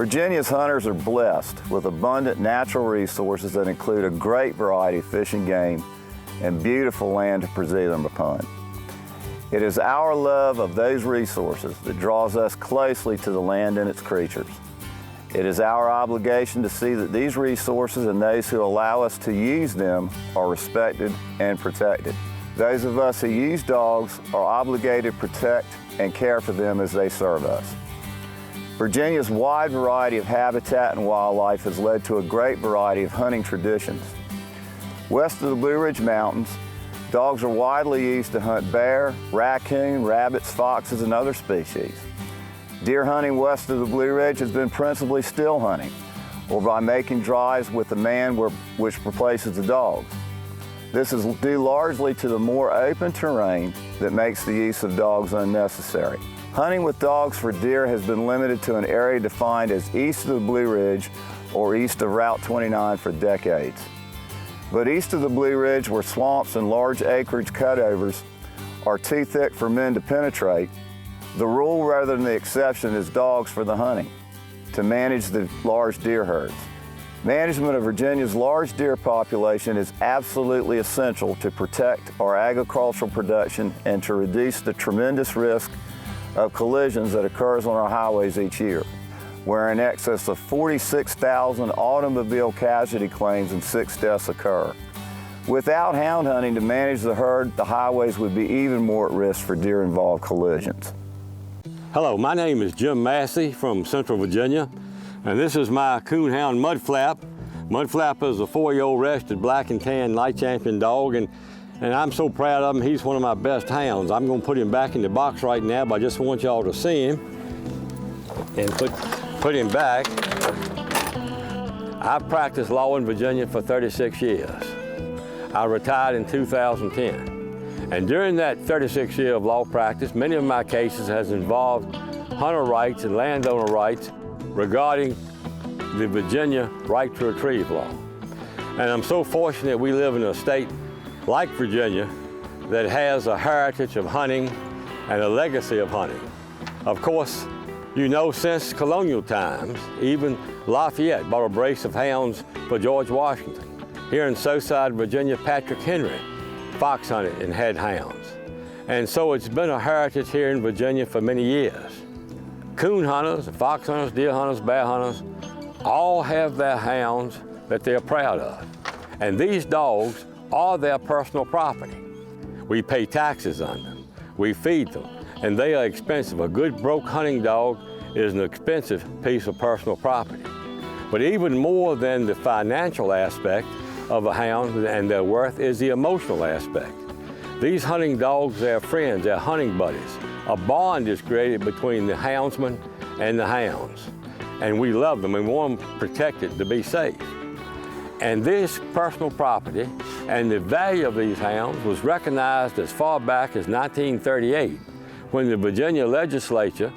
Virginia's hunters are blessed with abundant natural resources that include a great variety of fish and game and beautiful land to pursue them upon. It is our love of those resources that draws us closely to the land and its creatures. It is our obligation to see that these resources and those who allow us to use them are respected and protected. Those of us who use dogs are obligated to protect and care for them as they serve us. Virginia's wide variety of habitat and wildlife has led to a great variety of hunting traditions. West of the Blue Ridge Mountains, dogs are widely used to hunt bear, raccoon, rabbits, foxes, and other species. Deer hunting west of the Blue Ridge has been principally still hunting, or by making drives with the man which replaces the dogs. This is due largely to the more open terrain that makes the use of dogs unnecessary. Hunting with dogs for deer has been limited to an area defined as east of the Blue Ridge or east of Route 29 for decades. But east of the Blue Ridge, where swamps and large acreage cutovers are too thick for men to penetrate, the rule rather than the exception is dogs for the hunting, to manage the large deer herds. Management of Virginia's large deer population is absolutely essential to protect our agricultural production and to reduce the tremendous risk of collisions that occurs on our highways each year, where in excess of 46,000 automobile casualty claims and 6 deaths occur. Without hound hunting to manage the herd, the highways would be even more at risk for deer-involved collisions. Hello, my name is Jim Massey from Central Virginia, and this is my coonhound Mudflap. Mudflap is a 4-year-old rested black and tan night champion dog, and I'm so proud of him. He's one of my best hounds. I'm going to put him back in the box right now, but I just want y'all to see him and put him back. I've practiced law in Virginia for 36 years. I retired in 2010. And during that 36 years of law practice, many of my cases has involved hunter rights and landowner rights regarding the Virginia right to retrieve law. And I'm so fortunate we live in a state like Virginia that has a heritage of hunting and a legacy of hunting. Of course, you know, since colonial times, even Lafayette bought a brace of hounds for George Washington. Here in Southside Virginia, Patrick Henry fox hunted and had hounds. And so it's been a heritage here in Virginia for many years. Coon hunters, fox hunters, deer hunters, bear hunters, all have their hounds that they're proud of. And these dogs are their personal property. We pay taxes on them, we feed them, and they are expensive. A good broke hunting dog is an expensive piece of personal property. But even more than the financial aspect of a hound and their worth is the emotional aspect. These hunting dogs, they're friends, they're hunting buddies. A bond is created between the houndsman and the hounds. And we love them and want them protected to be safe. And this personal property and the value of these hounds was recognized as far back as 1938, when the Virginia legislature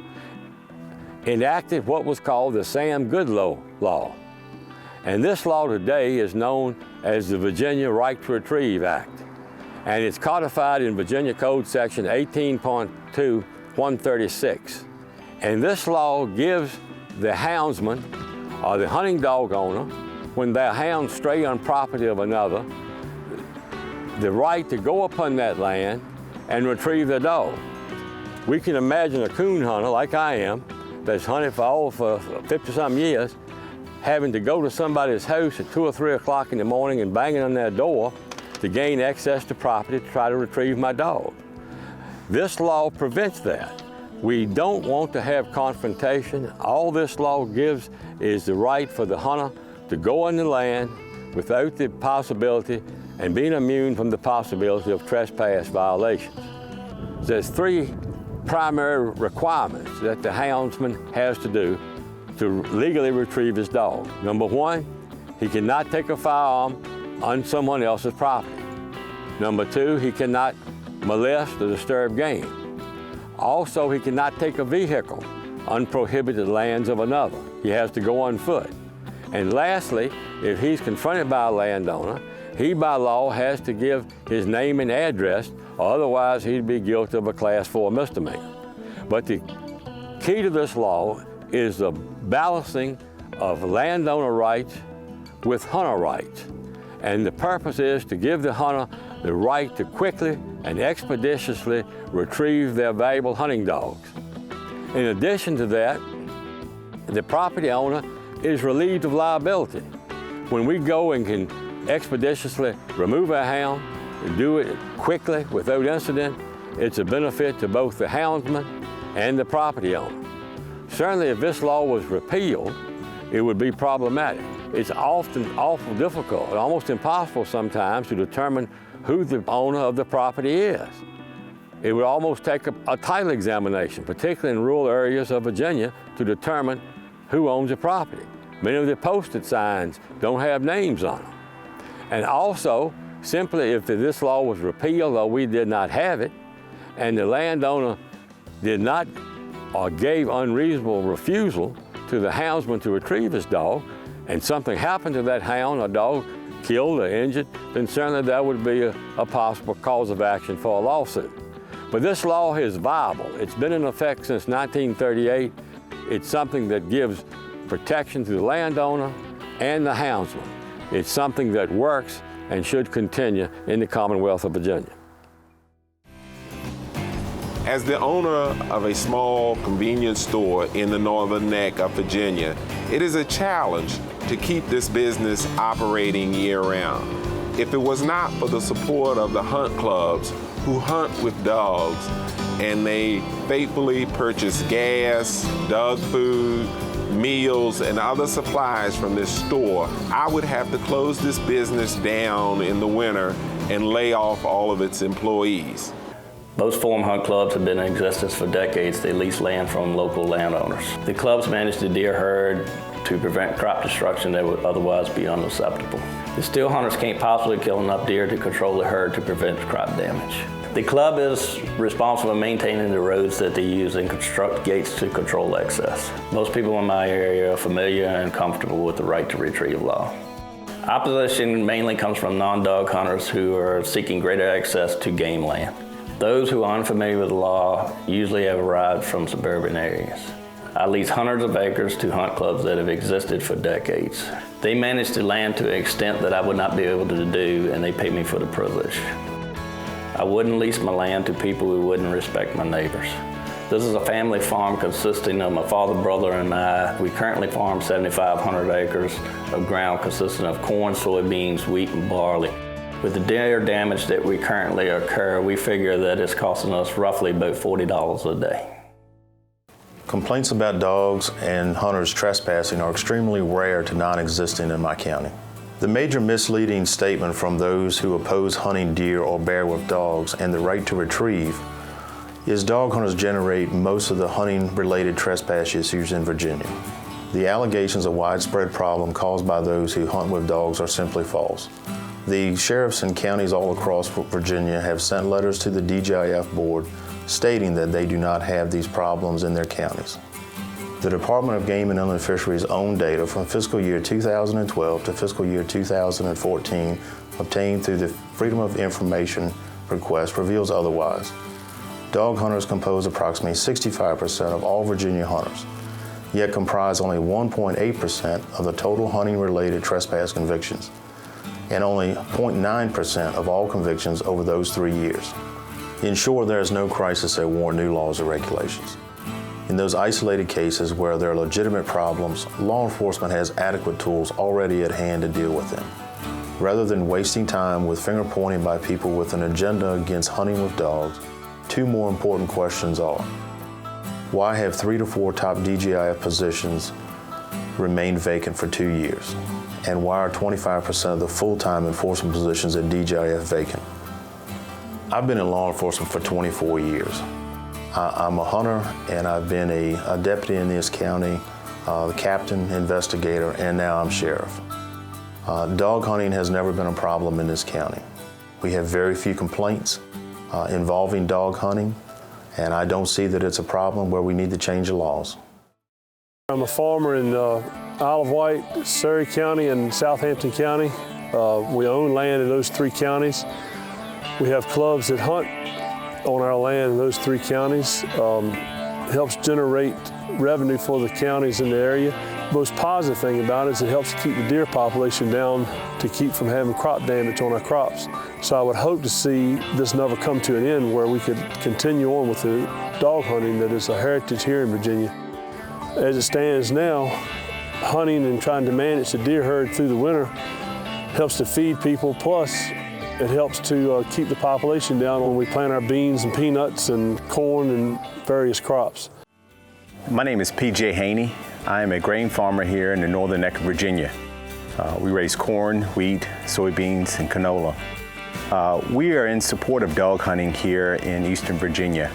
enacted what was called the Sam Goodloe Law. And this law today is known as the Virginia Right to Retrieve Act. And it's codified in Virginia Code Section 18.2.136. And this law gives the houndsman or the hunting dog owner, when their hounds stray on property of another, the right to go upon that land and retrieve the dog. We can imagine a coon hunter like I am, that's hunted for 50-some years, having to go to somebody's house at 2 or 3 o'clock in the morning and banging on their door to gain access to property to try to retrieve my dog. This law prevents that. We don't want to have confrontation. All this law gives is the right for the hunter to go on the land without the possibility and being immune from the possibility of trespass violations. There's 3 primary requirements that the houndsman has to do to legally retrieve his dog. Number 1, he cannot take a firearm on someone else's property. Number 2, he cannot molest or disturb game. Also, he cannot take a vehicle on prohibited lands of another. He has to go on foot. And lastly, if he's confronted by a landowner, he by law has to give his name and address, or otherwise he'd be guilty of a Class 4 misdemeanor. But the key to this law is the balancing of landowner rights with hunter rights. And the purpose is to give the hunter the right to quickly and expeditiously retrieve their valuable hunting dogs. In addition to that, the property owner is relieved of liability. When we go and can expeditiously remove our hound and do it quickly without incident, it's a benefit to both the houndsman and the property owner. Certainly if this law was repealed, it would be problematic. It's often awful difficult, almost impossible sometimes, to determine who the owner of the property is. It would almost take a title examination, particularly in rural areas of Virginia, to determine who owns the property. Many of the posted signs don't have names on them. And also, simply if this law was repealed or we did not have it, and the landowner did not or gave unreasonable refusal to the houndsman to retrieve his dog, and something happened to that hound or dog, killed or injured, then certainly that would be a possible cause of action for a lawsuit. But this law is viable. It's been in effect since 1938. It's something that gives protection to the landowner and the houndsman. It's something that works and should continue in the Commonwealth of Virginia. As the owner of a small convenience store in the northern neck of Virginia, it is a challenge to keep this business operating year-round. If it was not for the support of the hunt clubs who hunt with dogs, and they faithfully purchase gas, dog food, meals, and other supplies from this store, I would have to close this business down in the winter and lay off all of its employees. Most farm hunt clubs have been in existence for decades. They lease land from local landowners. The clubs manage the deer herd to prevent crop destruction that would otherwise be unacceptable. The still hunters can't possibly kill enough deer to control the herd to prevent crop damage. The club is responsible for maintaining the roads that they use and construct gates to control excess. Most people in my area are familiar and comfortable with the right to retrieve law. Opposition mainly comes from non-dog hunters who are seeking greater access to game land. Those who are unfamiliar with the law usually have arrived from suburban areas. I lease hundreds of acres to hunt clubs that have existed for decades. They manage the land to an extent that I would not be able to do, and they pay me for the privilege. I wouldn't lease my land to people who wouldn't respect my neighbors. This is a family farm consisting of my father, brother, and I. We currently farm 7,500 acres of ground consisting of corn, soybeans, wheat, and barley. With the deer damage that we currently occur, we figure that it's costing us roughly about $40 a day. Complaints about dogs and hunters trespassing are extremely rare to non-existent in my county. The major misleading statement from those who oppose hunting deer or bear with dogs and the right to retrieve is dog hunters generate most of the hunting-related trespass issues in Virginia. The allegations of widespread problem caused by those who hunt with dogs are simply false. The sheriffs in counties all across Virginia have sent letters to the DGIF board stating that they do not have these problems in their counties. The Department of Game and Inland Fisheries' own data from fiscal year 2012 to fiscal year 2014 obtained through the Freedom of Information request reveals otherwise. Dog hunters compose approximately 65% of all Virginia hunters, yet comprise only 1.8% of the total hunting-related trespass convictions, and only 0.9% of all convictions over those 3 years. In short, there is no crisis that warrant new laws or regulations. In those isolated cases where there are legitimate problems, law enforcement has adequate tools already at hand to deal with them. Rather than wasting time with finger pointing by people with an agenda against hunting with dogs, two more important questions are: why have 3 to 4 top DGIF positions remained vacant for 2 years? And why are 25% of the full-time enforcement positions at DGIF vacant? I've been in law enforcement for 24 years. I'm a hunter, and I've been a deputy in this county, the captain, investigator, and now I'm sheriff. Dog hunting has never been a problem in this county. We have very few complaints involving dog hunting, and I don't see that it's a problem where we need to change the laws. I'm a farmer in Isle of Wight, Surrey County, and Southampton County. We own land in those 3 counties. We have clubs that hunt on our land in those 3 counties. helps generate revenue for the counties in the area. The most positive thing about it is it helps keep the deer population down to keep from having crop damage on our crops. So I would hope to see this never come to an end where we could continue on with the dog hunting that is a heritage here in Virginia. As it stands now, hunting and trying to manage the deer herd through the winter helps to feed people, plus it helps to keep the population down when we plant our beans and peanuts and corn and various crops. My name is P.J. Haney. I am a grain farmer here in the northern neck of Virginia. We raise corn, wheat, soybeans, and canola. We are in support of dog hunting here in eastern Virginia.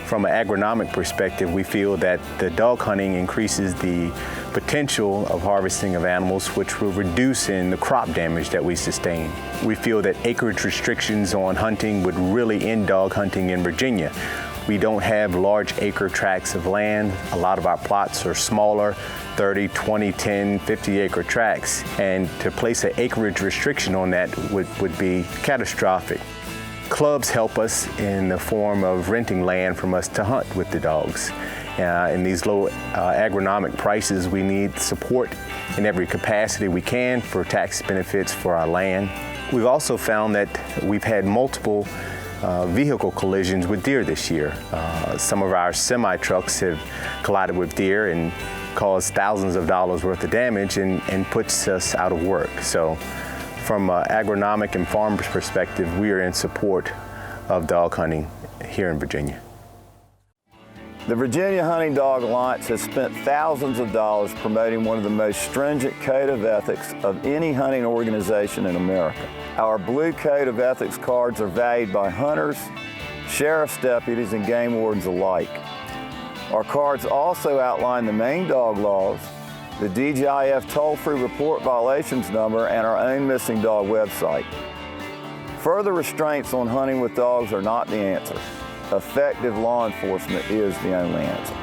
From an agronomic perspective, we feel that the dog hunting increases the potential of harvesting of animals, which will reduce in the crop damage that we sustain. We feel that acreage restrictions on hunting would really end dog hunting in Virginia. We don't have large acre tracts of land. A lot of our plots are smaller, 30, 20, 10, 50 acre tracts. And to place an acreage restriction on that would be catastrophic. Clubs help us in the form of renting land from us to hunt with the dogs. In these low agronomic prices, we need support in every capacity we can for tax benefits for our land. We've also found that we've had multiple vehicle collisions with deer this year. Some of our semi-trucks have collided with deer and caused thousands of dollars worth of damage and puts us out of work. So from an agronomic and farmer's perspective, we are in support of dog hunting here in Virginia. The Virginia Hunting Dog Alliance has spent thousands of dollars promoting one of the most stringent code of ethics of any hunting organization in America. Our Blue Code of Ethics cards are valued by hunters, sheriff's deputies, and game wardens alike. Our cards also outline the main dog laws, the DGIF toll-free report violations number, and our own missing dog website. Further restraints on hunting with dogs are not the answer. Effective law enforcement is the only answer.